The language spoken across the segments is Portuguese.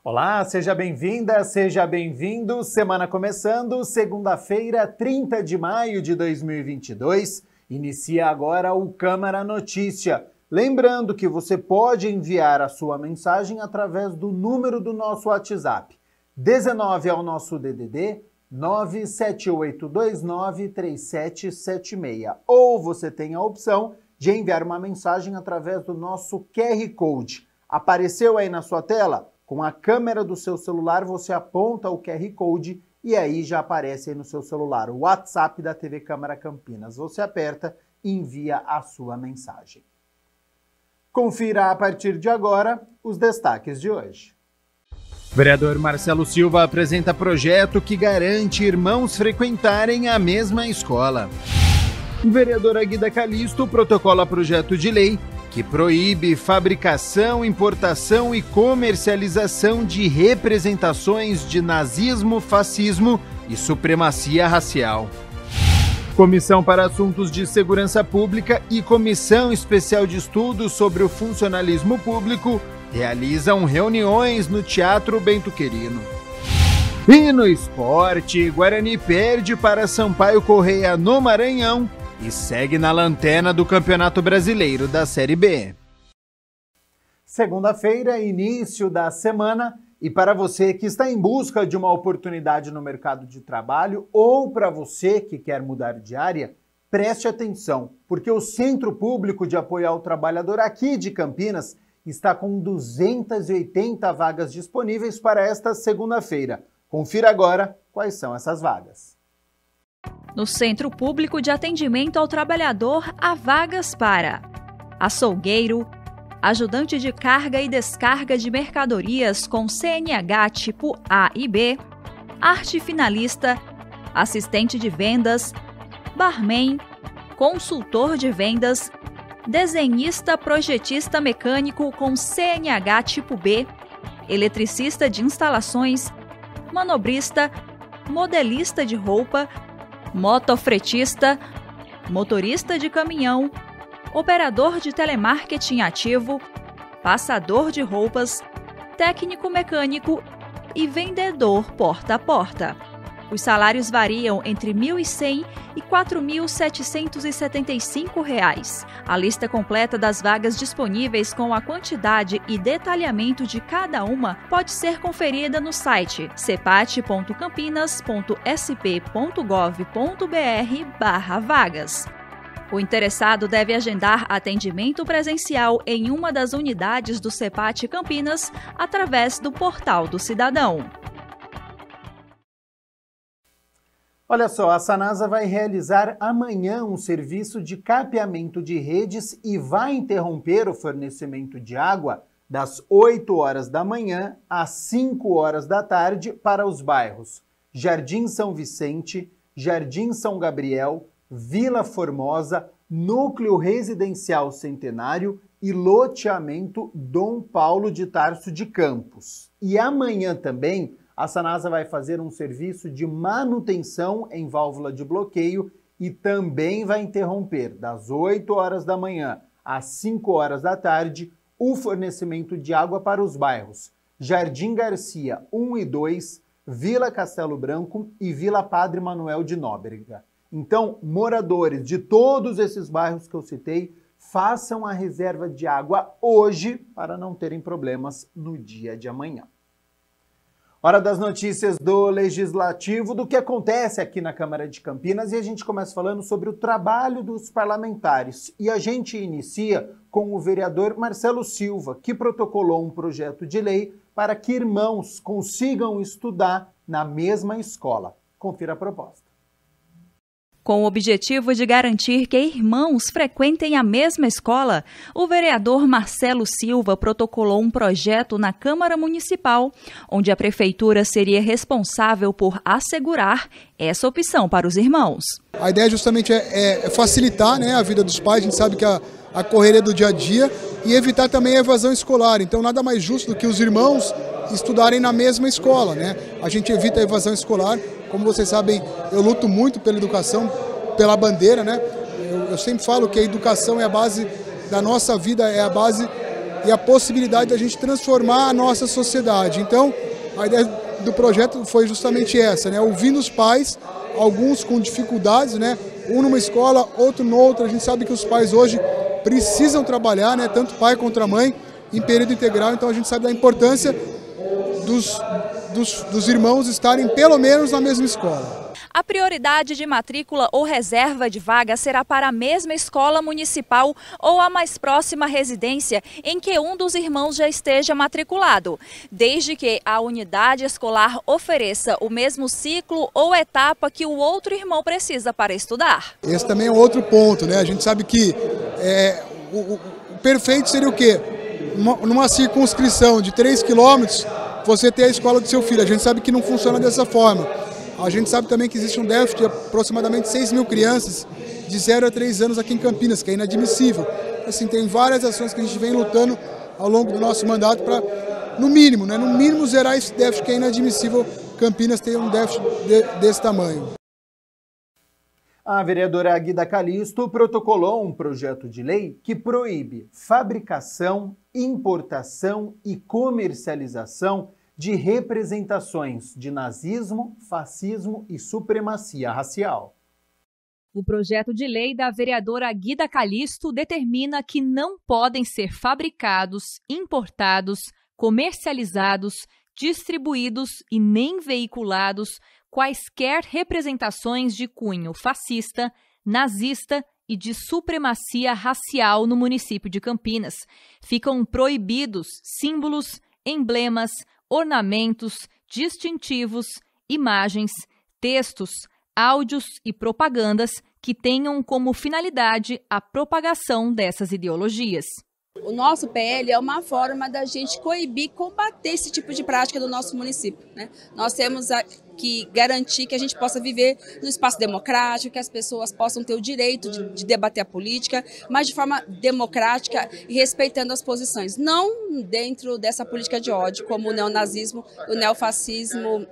Olá, seja bem-vinda, seja bem-vindo. Semana começando, segunda-feira, 30 de maio de 2022. Inicia agora o Câmara Notícia. Lembrando que você pode enviar a sua mensagem através do número do nosso WhatsApp. 19 é o nosso DDD 978293776. Ou você tem a opção de enviar uma mensagem através do nosso QR Code. Apareceu aí na sua tela? Com a câmera do seu celular, você aponta o QR Code e aí já aparece aí no seu celular o WhatsApp da TV Câmara Campinas. Você aperta e envia a sua mensagem. Confira a partir de agora os destaques de hoje. O vereador Marcelo Silva apresenta projeto que garante irmãos frequentarem a mesma escola. O vereador Aguida Calisto protocola projeto de lei que proíbe fabricação, importação e comercialização de representações de nazismo, fascismo e supremacia racial. Comissão para Assuntos de Segurança Pública e Comissão Especial de Estudos sobre o Funcionalismo Público realizam reuniões no Teatro Bento Quirino. E no esporte, Guarani perde para Sampaio Corrêa no Maranhão e segue na lanterna do Campeonato Brasileiro da Série B. Segunda-feira, início da semana, e para você que está em busca de uma oportunidade no mercado de trabalho ou para você que quer mudar de área, preste atenção, porque o Centro Público de Apoio ao Trabalhador aqui de Campinas está com 280 vagas disponíveis para esta segunda-feira. Confira agora quais são essas vagas. No Centro Público de Atendimento ao Trabalhador, há vagas para açougueiro, ajudante de carga e descarga de mercadorias com CNH tipo A e B, arte finalista, assistente de vendas, barman, consultor de vendas, desenhista projetista mecânico com CNH tipo B, eletricista de instalações, manobrista, modelista de roupa, motofretista, motorista de caminhão, operador de telemarketing ativo, passador de roupas, técnico mecânico e vendedor porta a porta. Os salários variam entre R$ 1.100 e R$ 4.775. A lista completa das vagas disponíveis com a quantidade e detalhamento de cada uma pode ser conferida no site cepat.campinas.sp.gov.br/vagas. O interessado deve agendar atendimento presencial em uma das unidades do CEPAT Campinas através do Portal do Cidadão. Olha só, a Sanasa vai realizar amanhã um serviço de capeamento de redes e vai interromper o fornecimento de água das 8 horas da manhã às 5 horas da tarde para os bairros Jardim São Vicente, Jardim São Gabriel, Vila Formosa, Núcleo Residencial Centenário e Loteamento Dom Paulo de Tarso de Campos. E amanhã também a Sanasa vai fazer um serviço de manutenção em válvula de bloqueio e também vai interromper das 8 horas da manhã às 5 horas da tarde o fornecimento de água para os bairros Jardim Garcia 1 e 2, Vila Castelo Branco e Vila Padre Manuel de Nóbrega. Então, moradores de todos esses bairros que eu citei, façam a reserva de água hoje para não terem problemas no dia de amanhã. Hora das notícias do Legislativo, do que acontece aqui na Câmara de Campinas, e a gente começa falando sobre o trabalho dos parlamentares. E a gente inicia com o vereador Marcelo Silva, que protocolou um projeto de lei para que irmãos consigam estudar na mesma escola. Confira a proposta. Com o objetivo de garantir que irmãos frequentem a mesma escola, o vereador Marcelo Silva protocolou um projeto na Câmara Municipal, onde a Prefeitura seria responsável por assegurar essa opção para os irmãos. A ideia justamente é facilitar, né, a vida dos pais. A gente sabe que a correria do dia a dia, e evitar também a evasão escolar. Então nada mais justo do que os irmãos estudarem na mesma escola, né? A gente evita a evasão escolar. Como vocês sabem, eu luto muito pela educação, pela bandeira, né? Eu sempre falo que a educação é a base da nossa vida, é a base e a possibilidade da gente transformar a nossa sociedade. Então, a ideia do projeto foi justamente essa, né? Ouvindo os pais, alguns com dificuldades, né? Um numa escola, outro noutra. A gente sabe que os pais hoje precisam trabalhar, né? Tanto o pai quanto a mãe, em período integral. Então a gente sabe da importância dos irmãos estarem pelo menos na mesma escola. A prioridade de matrícula ou reserva de vaga será para a mesma escola municipal ou a mais próxima residência em que um dos irmãos já esteja matriculado, desde que a unidade escolar ofereça o mesmo ciclo ou etapa que o outro irmão precisa para estudar. Esse também é outro ponto, né? A gente sabe que o perfeito seria o quê? Numa circunscrição de 3 quilômetros, você ter a escola do seu filho. A gente sabe que não funciona dessa forma. A gente sabe também que existe um déficit de aproximadamente 6 mil crianças de 0 a 3 anos aqui em Campinas, que é inadmissível. Assim, tem várias ações que a gente vem lutando ao longo do nosso mandato para, no mínimo, né, zerar esse déficit que é inadmissível Campinas ter um déficit desse tamanho. A vereadora Guida Calisto protocolou um projeto de lei que proíbe fabricação, importação e comercialização de representações de nazismo, fascismo e supremacia racial. O projeto de lei da vereadora Guida Calisto determina que não podem ser fabricados, importados, comercializados, distribuídos e nem veiculados quaisquer representações de cunho fascista, nazista e de supremacia racial no município de Campinas. Ficam proibidos símbolos, emblemas, ornamentos, distintivos, imagens, textos, áudios e propagandas que tenham como finalidade a propagação dessas ideologias. O nosso PL é uma forma da gente coibir, combater esse tipo de prática do nosso município, né? Nós temos que garantir que a gente possa viver no espaço democrático, que as pessoas possam ter o direito de debater a política, mas de forma democrática e respeitando as posições. Não dentro dessa política de ódio, como o neonazismo, o neofascismo,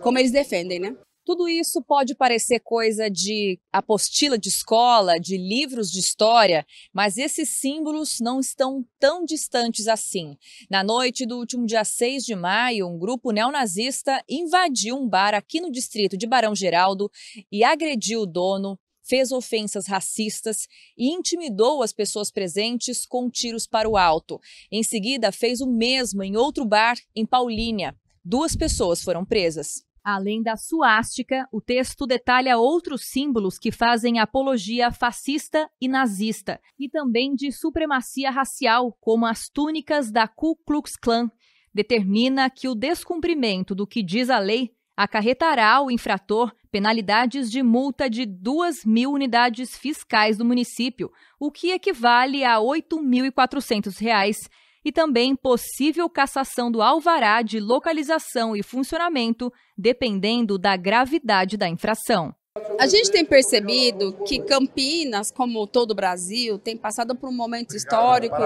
como eles defendem, né? Tudo isso pode parecer coisa de apostila de escola, de livros de história, mas esses símbolos não estão tão distantes assim. Na noite do último dia 6 de maio, um grupo neonazista invadiu um bar aqui no distrito de Barão Geraldo e agrediu o dono, fez ofensas racistas e intimidou as pessoas presentes com tiros para o alto. Em seguida, fez o mesmo em outro bar em Paulínia. 2 pessoas foram presas. Além da suástica, o texto detalha outros símbolos que fazem apologia fascista e nazista, e também de supremacia racial, como as túnicas da Ku Klux Klan. Determina que o descumprimento do que diz a lei acarretará ao infrator penalidades de multa de 2.000 unidades fiscais do município, o que equivale a R$ 8.400, e também possível cassação do alvará de localização e funcionamento, dependendo da gravidade da infração. A gente tem percebido que Campinas, como todo o Brasil, tem passado por um momento histórico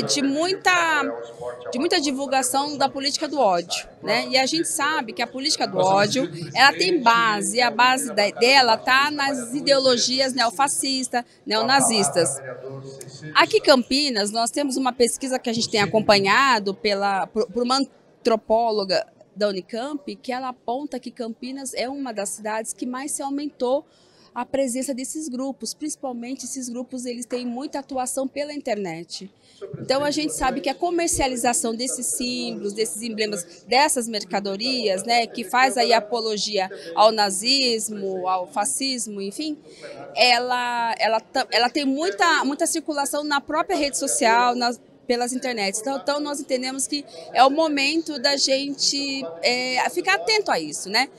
de muita divulgação da política do ódio, né? E a gente sabe que a política do ódio, ela tem base, e a base dela está nas ideologias neofascistas, neonazistas. Aqui em Campinas, nós temos uma pesquisa que a gente tem acompanhado por uma antropóloga da Unicamp, que ela aponta que Campinas é uma das cidades que mais se aumentou a presença desses grupos, principalmente esses grupos, eles têm muita atuação pela internet. Então a gente sabe que a comercialização desses símbolos, desses emblemas, dessas mercadorias, né, que faz aí apologia ao nazismo, ao fascismo, enfim, ela tem muita circulação na própria rede social, pelas internets. Então nós entendemos que é o momento da gente ficar atento a isso, né?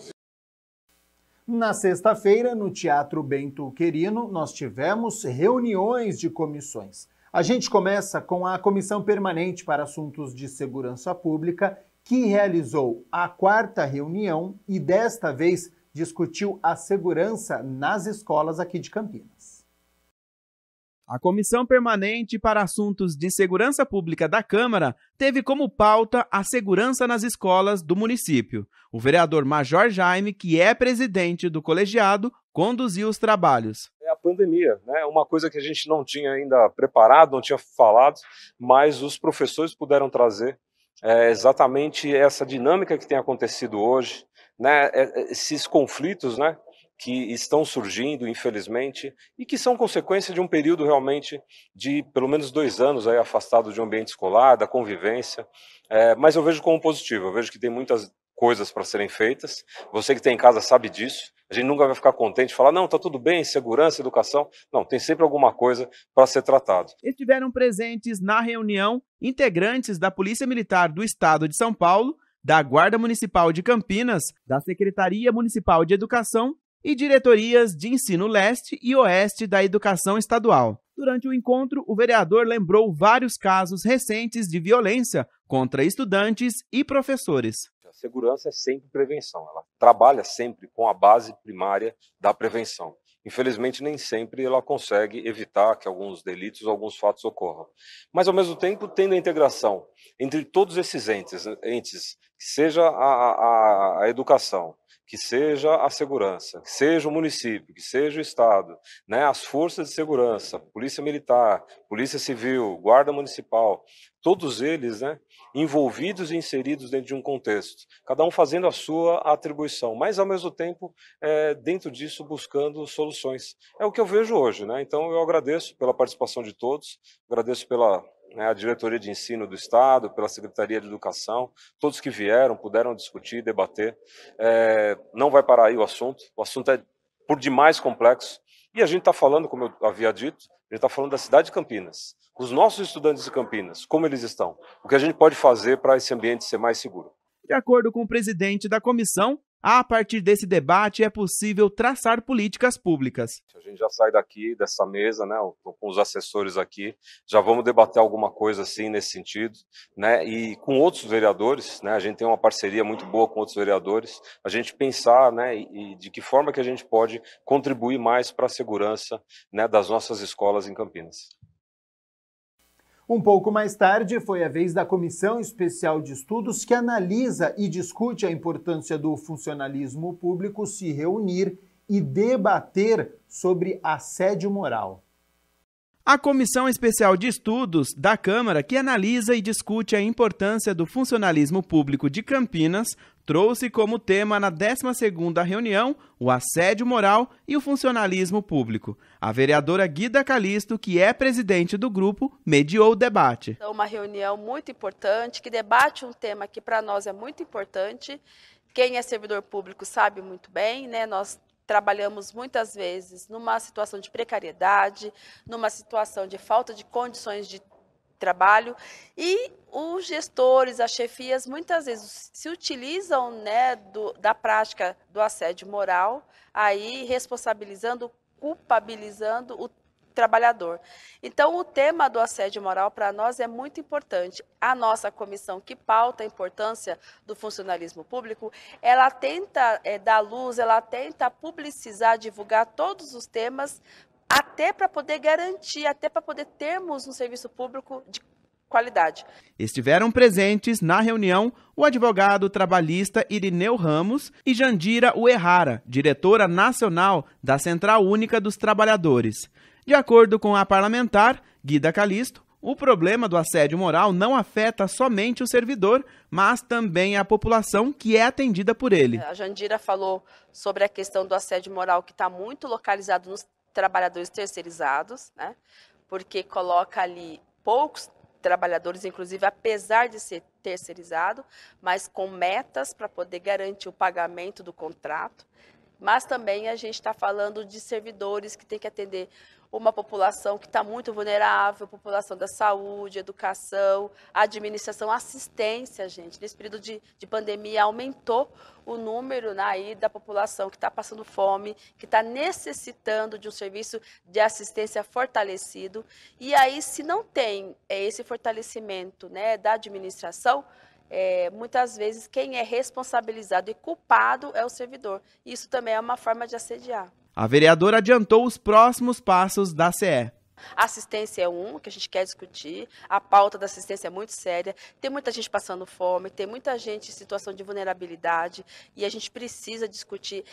Na sexta-feira, no Teatro Bento Querino, nós tivemos reuniões de comissões. A gente começa com a Comissão Permanente para Assuntos de Segurança Pública, que realizou a 4ª reunião e desta vez discutiu a segurança nas escolas aqui de Campinas. A Comissão Permanente para Assuntos de Segurança Pública da Câmara teve como pauta a segurança nas escolas do município. O vereador Major Jaime, que é presidente do colegiado, conduziu os trabalhos. A pandemia, né? Uma coisa que a gente não tinha ainda preparado, não tinha falado, mas os professores puderam trazer exatamente essa dinâmica que tem acontecido hoje, né? Esses conflitos, né, que estão surgindo, infelizmente, e que são consequência de um período realmente de pelo menos 2 anos aí afastado de um ambiente escolar, da convivência, mas eu vejo como positivo, eu vejo que tem muitas coisas para serem feitas, você que tem em casa sabe disso, a gente nunca vai ficar contente e falar, não, está tudo bem, segurança, educação, não, tem sempre alguma coisa para ser tratado. Estiveram presentes na reunião integrantes da Polícia Militar do Estado de São Paulo, da Guarda Municipal de Campinas, da Secretaria Municipal de Educação e diretorias de ensino leste e oeste da educação estadual. Durante o encontro, o vereador lembrou vários casos recentes de violência contra estudantes e professores. A segurança é sempre prevenção, ela trabalha sempre com a base primária da prevenção. Infelizmente, nem sempre ela consegue evitar que alguns delitos, alguns fatos ocorram. Mas, ao mesmo tempo, tendo a integração entre todos esses entes que seja a educação, que seja a segurança, que seja o município, que seja o Estado, né, as forças de segurança, Polícia Militar, Polícia Civil, Guarda Municipal, todos eles, né, envolvidos e inseridos dentro de um contexto, cada um fazendo a sua atribuição, mas ao mesmo tempo, dentro disso, buscando soluções. É o que eu vejo hoje, né? Então eu agradeço pela participação de todos, agradeço pela a diretoria de ensino do Estado, pela Secretaria de Educação, todos que vieram, puderam discutir, debater. Não vai parar aí o assunto é por demais complexo, e a gente está falando, como eu havia dito, a gente está falando da cidade de Campinas, os nossos estudantes de Campinas, como eles estão, o que a gente pode fazer para esse ambiente ser mais seguro. De acordo com o presidente da comissão, a partir desse debate é possível traçar políticas públicas. A gente já sai daqui dessa mesa, né, com os assessores aqui, já vamos debater alguma coisa assim nesse sentido, né, e com outros vereadores, né, a gente tem uma parceria muito boa com outros vereadores, a gente pensar, né, e de que forma que a gente pode contribuir mais para a segurança, né, das nossas escolas em Campinas. Um pouco mais tarde, foi a vez da Comissão Especial de Estudos, que analisa e discute a importância do funcionalismo público, se reunir e debater sobre assédio moral. A Comissão Especial de Estudos da Câmara, que analisa e discute a importância do funcionalismo público de Campinas, trouxe como tema na 12ª reunião o assédio moral e o funcionalismo público. A vereadora Guida Calisto, que é presidente do grupo, mediou o debate. É uma reunião muito importante, que debate um tema que para nós é muito importante. Quem é servidor público sabe muito bem, né? Nós trabalhamos muitas vezes numa situação de precariedade, numa situação de falta de condições de trabalho, e os gestores, as chefias, muitas vezes se utilizam, né, da prática do assédio moral, aí responsabilizando, culpabilizando o trabalhador. Então, o tema do assédio moral para nós é muito importante. A nossa comissão que pauta a importância do funcionalismo público, ela tenta dar luz, ela tenta publicizar, divulgar todos os temas, até para poder garantir, até para poder termos um serviço público de qualidade. Estiveram presentes na reunião o advogado trabalhista Irineu Ramos e Jandira Uehara, diretora nacional da Central Única dos Trabalhadores. De acordo com a parlamentar Guida Calisto, o problema do assédio moral não afeta somente o servidor, mas também a população que é atendida por ele. A Jandira falou sobre a questão do assédio moral, que está muito localizado nos trabalhadores terceirizados, né? Porque coloca ali poucos trabalhadores, inclusive, apesar de ser terceirizado, mas com metas para poder garantir o pagamento do contrato. Mas também a gente está falando de servidores que tem que atender uma população que está muito vulnerável, população da saúde, educação, administração, assistência, gente. Nesse período de pandemia aumentou o número, né, aí da população que está passando fome, que está necessitando de um serviço de assistência fortalecido. E aí, se não tem esse fortalecimento, né, da administração, muitas vezes quem é responsabilizado e culpado é o servidor. Isso também é uma forma de assediar. A vereadora adiantou os próximos passos da CE. A assistência é que a gente quer discutir, a pauta da assistência é muito séria, tem muita gente passando fome, tem muita gente em situação de vulnerabilidade e a gente precisa discutir.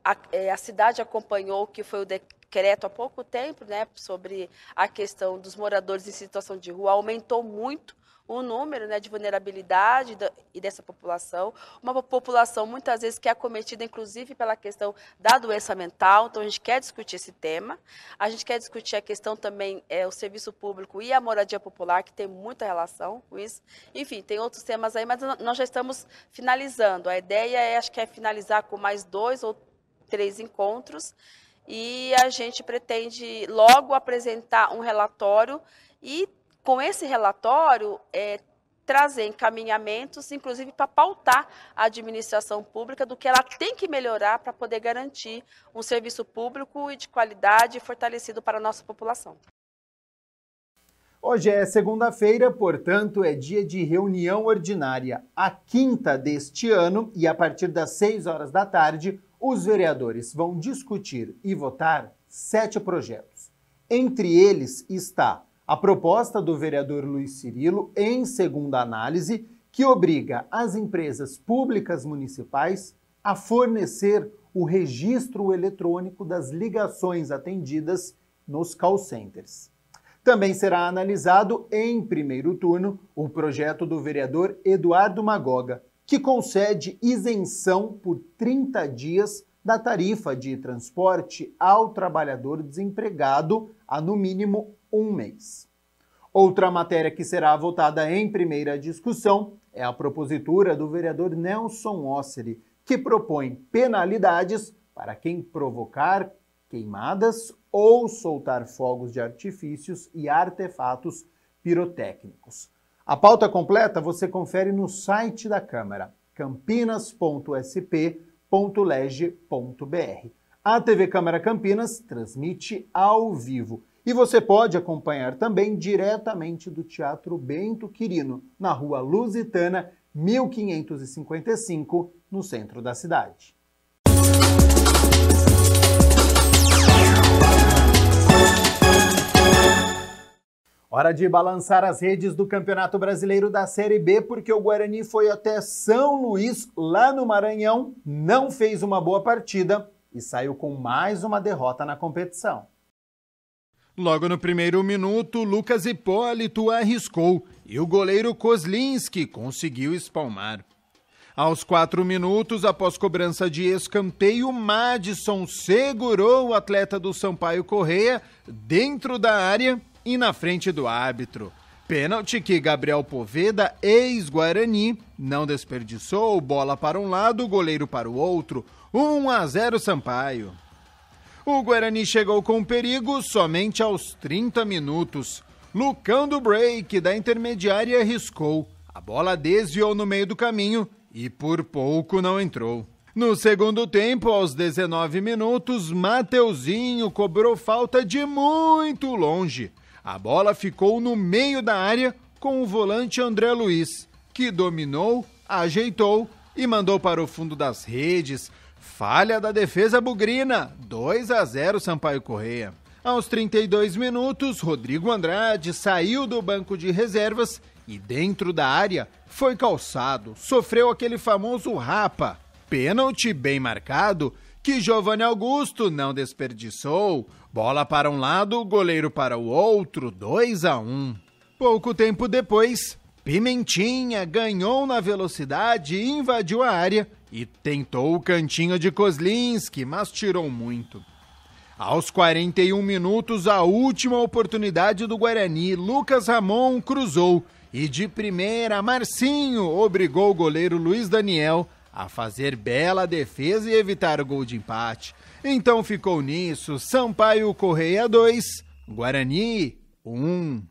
A cidade acompanhou que foi decreto há pouco tempo, né, sobre a questão dos moradores em situação de rua, aumentou muito o número, né, de vulnerabilidade e dessa população, uma população muitas vezes que é acometida inclusive pela questão da doença mental. Então a gente quer discutir esse tema, a gente quer discutir a questão também o serviço público e a moradia popular, que tem muita relação com isso. Enfim, tem outros temas aí, mas nós já estamos finalizando. A ideia acho que é finalizar com mais 2 ou 3 encontros, e a gente pretende logo apresentar um relatório e, com esse relatório, trazer encaminhamentos, inclusive para pautar a administração pública do que ela tem que melhorar para poder garantir um serviço público e de qualidade fortalecido para a nossa população. Hoje é segunda-feira, portanto, é dia de reunião ordinária, a 5ª deste ano, e a partir das 6 horas da tarde, os vereadores vão discutir e votar 7 projetos. Entre eles está a proposta do vereador Luiz Cirilo, em segunda análise, que obriga as empresas públicas municipais a fornecer o registro eletrônico das ligações atendidas nos call centers. Também será analisado, em primeiro turno, o projeto do vereador Eduardo Magoga, que concede isenção por 30 dias da tarifa de transporte ao trabalhador desempregado há no mínimo 1 mês. Outra matéria que será votada em primeira discussão é a propositura do vereador Nelson Osseri, que propõe penalidades para quem provocar queimadas ou soltar fogos de artifícios e artefatos pirotécnicos. A pauta completa você confere no site da Câmara, campinas.sp.leg.br. A TV Câmara Campinas transmite ao vivo. E você pode acompanhar também diretamente do Teatro Bento Quirino, na Rua Lusitana, 1555, no centro da cidade. Hora de balançar as redes do Campeonato Brasileiro da Série B, porque o Guarani foi até São Luís, lá no Maranhão, não fez uma boa partida e saiu com mais uma derrota na competição. Logo no primeiro minuto, Lucas Hipólito arriscou e o goleiro Kozlinski conseguiu espalmar. Aos 4 minutos, após cobrança de escanteio, Madison segurou o atleta do Sampaio Corrêa dentro da área e na frente do árbitro. Pênalti que Gabriel Poveda, ex-Guarani, não desperdiçou, bola para um lado, goleiro para o outro, 1-0 Sampaio. O Guarani chegou com perigo somente aos 30 minutos. Lucão do break da intermediária arriscou. A bola desviou no meio do caminho e por pouco não entrou. No segundo tempo, aos 19 minutos, Mateuzinho cobrou falta de muito longe. A bola ficou no meio da área com o volante André Luiz, que dominou, ajeitou e mandou para o fundo das redes. Falha da defesa bugrina, 2-0 Sampaio Corrêa. Aos 32 minutos, Rodrigo Andrade saiu do banco de reservas e dentro da área foi calçado, sofreu aquele famoso rapa. Pênalti bem marcado que Giovanni Augusto não desperdiçou. Bola para um lado, goleiro para o outro, 2-1. Pouco tempo depois, Pimentinha ganhou na velocidade, invadiu a área e tentou o cantinho de Kozlinski, mas tirou muito. Aos 41 minutos, a última oportunidade do Guarani, Lucas Ramon cruzou e de primeira, Marcinho obrigou o goleiro Luiz Daniel a fazer bela defesa e evitar o gol de empate. Então ficou nisso, Sampaio Corrêa 2, Guarani 1.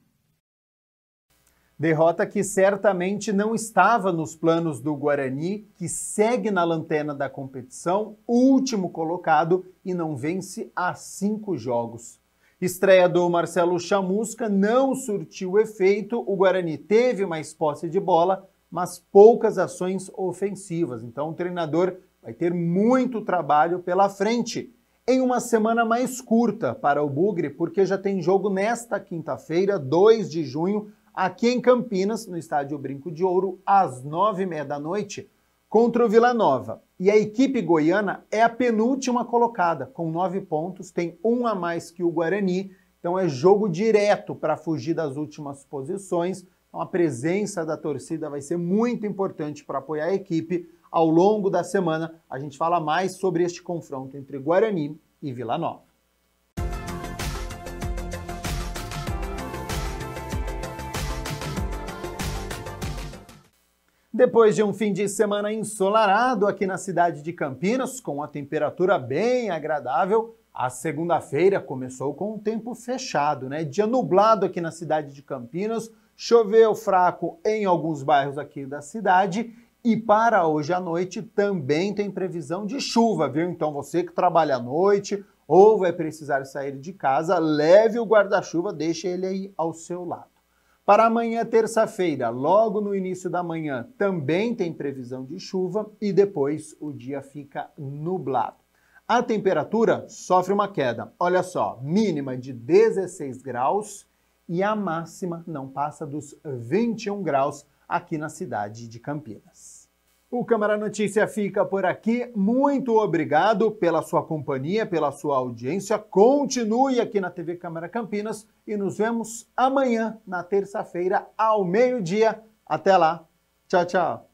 Derrota que certamente não estava nos planos do Guarani, que segue na lanterna da competição, último colocado e não vence há 5 jogos. Estreia do Marcelo Chamusca não surtiu efeito, o Guarani teve mais posse de bola, mas poucas ações ofensivas. Então o treinador vai ter muito trabalho pela frente, em uma semana mais curta para o Bugre, porque já tem jogo nesta quinta-feira, 2 de junho, aqui em Campinas, no estádio Brinco de Ouro, às 9h30 da noite, contra o Vila Nova. E a equipe goiana é a penúltima colocada, com 9 pontos, tem um a mais que o Guarani, então é jogo direto para fugir das últimas posições. Então a presença da torcida vai ser muito importante para apoiar a equipe. Ao longo da semana, a gente fala mais sobre este confronto entre Guarani e Vila Nova. Depois de um fim de semana ensolarado aqui na cidade de Campinas, com a temperatura bem agradável, a segunda-feira começou com o tempo fechado, né? Dia nublado aqui na cidade de Campinas, choveu fraco em alguns bairros aqui da cidade e para hoje à noite também tem previsão de chuva, viu? Então você que trabalha à noite ou vai precisar sair de casa, leve o guarda-chuva, deixe ele aí ao seu lado. Para amanhã, terça-feira, logo no início da manhã, também tem previsão de chuva e depois o dia fica nublado. A temperatura sofre uma queda, olha só, mínima de 16 graus e a máxima não passa dos 21 graus aqui na cidade de Campinas. O Câmara Notícia fica por aqui. Muito obrigado pela sua companhia, pela sua audiência. Continue aqui na TV Câmara Campinas e nos vemos amanhã, na terça-feira, ao meio-dia. Até lá. Tchau, tchau.